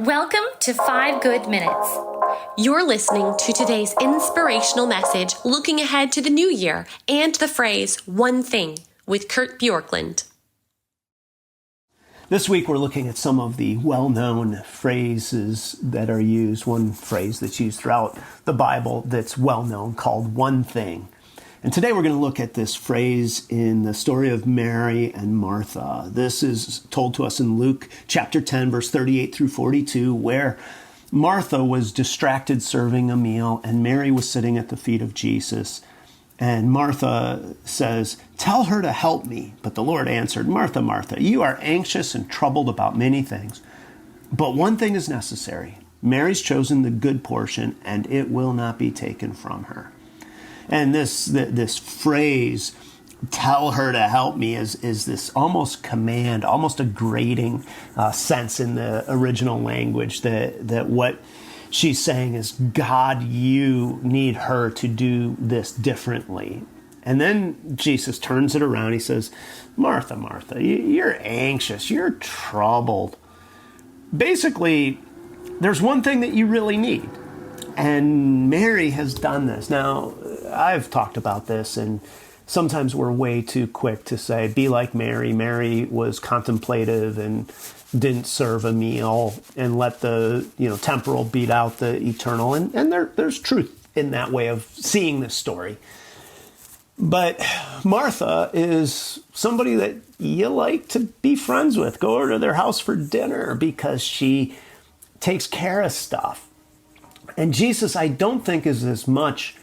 Welcome to 5 Good Minutes. You're listening to today's inspirational message looking ahead to the new year and the phrase, one thing, with Kurt Bjorklund. This week we're looking at some of the well-known phrases that are used, one phrase that's used throughout the Bible that's well-known called one thing. And today we're going to look at this phrase in the story of Mary and Martha. This is told to us in Luke chapter 10, verse 38 through 42, where Martha was distracted serving a meal and Mary was sitting at the feet of Jesus. And Martha says, "Tell her to help me." But the Lord answered, "Martha, Martha, you are anxious and troubled about many things, but one thing is necessary. Mary's chosen the good portion, and it will not be taken from her." And this phrase, "tell her to help me," is this almost command, almost a grating sense in the original language that what she's saying is, God, you need her to do this differently. And then Jesus turns it around. He says, "Martha, Martha, you're anxious, you're troubled. Basically, there's one thing that you really need. And Mary has done this." Now, I've talked about this, and sometimes we're way too quick to say, be like Mary. Mary was contemplative and didn't serve a meal and let the temporal beat out the eternal. And there's truth in that way of seeing this story. But Martha is somebody that you like to be friends with. Go over to their house for dinner because she takes care of stuff. And Jesus, I don't think, is as much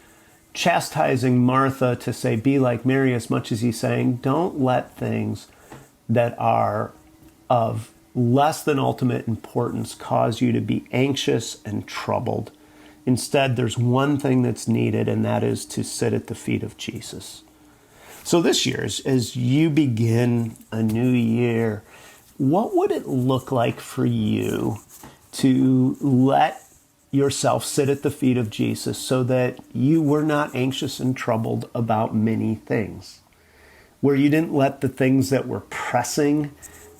chastising Martha to say, be like Mary, as much as he's saying, don't let things that are of less than ultimate importance cause you to be anxious and troubled. Instead, there's one thing that's needed, and that is to sit at the feet of Jesus. So this year, as you begin a new year, what would it look like for you to let yourself sit at the feet of Jesus so that you were not anxious and troubled about many things? Where you didn't let the things that were pressing,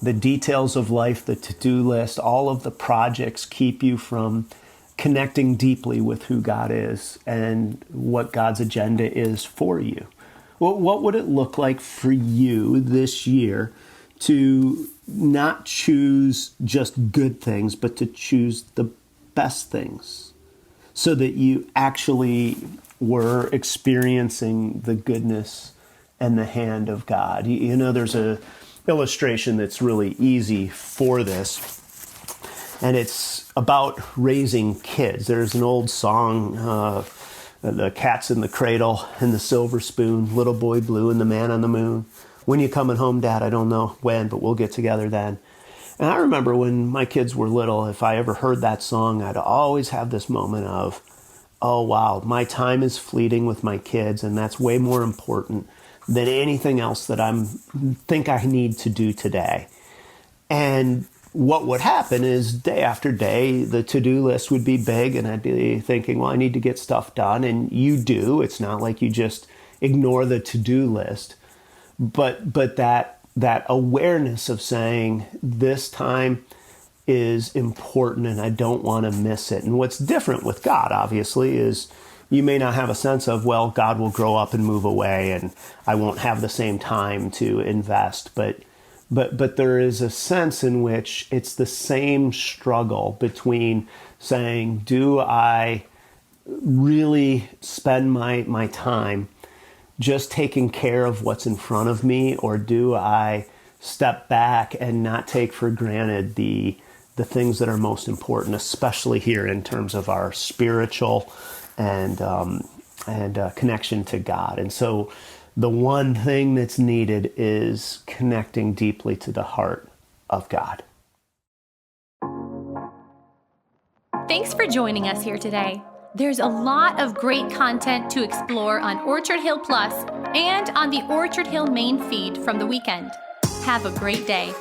the details of life, the to-do list, all of the projects keep you from connecting deeply with who God is and what God's agenda is for you. Well, what would it look like for you this year to not choose just good things, but to choose the best things so that you actually were experiencing the goodness and the hand of God? There's a illustration that's really easy for this, and it's about raising kids. There's an old song, the cat's in the cradle and the silver spoon, little boy blue and the man on the moon. When you coming home, Dad? I don't know when, but we'll get together then. And I remember when my kids were little, if I ever heard that song, I'd always have this moment of, oh, wow, my time is fleeting with my kids, and that's way more important than anything else that I think I need to do today. And what would happen is day after day, the to-do list would be big, and I'd be thinking, well, I need to get stuff done. And you do. It's not like you just ignore the to-do list. But that awareness of saying this time is important and I don't want to miss it. And what's different with God, obviously, is you may not have a sense of, well, God will grow up and move away and I won't have the same time to invest. But there is a sense in which it's the same struggle between saying, do I really spend my time just taking care of what's in front of me, or do I step back and not take for granted the things that are most important, especially here in terms of our spiritual and connection to God? And so the one thing that's needed is connecting deeply to the heart of God. Thanks for joining us here today. There's a lot of great content to explore on Orchard Hill Plus and on the Orchard Hill main feed from the weekend. Have a great day.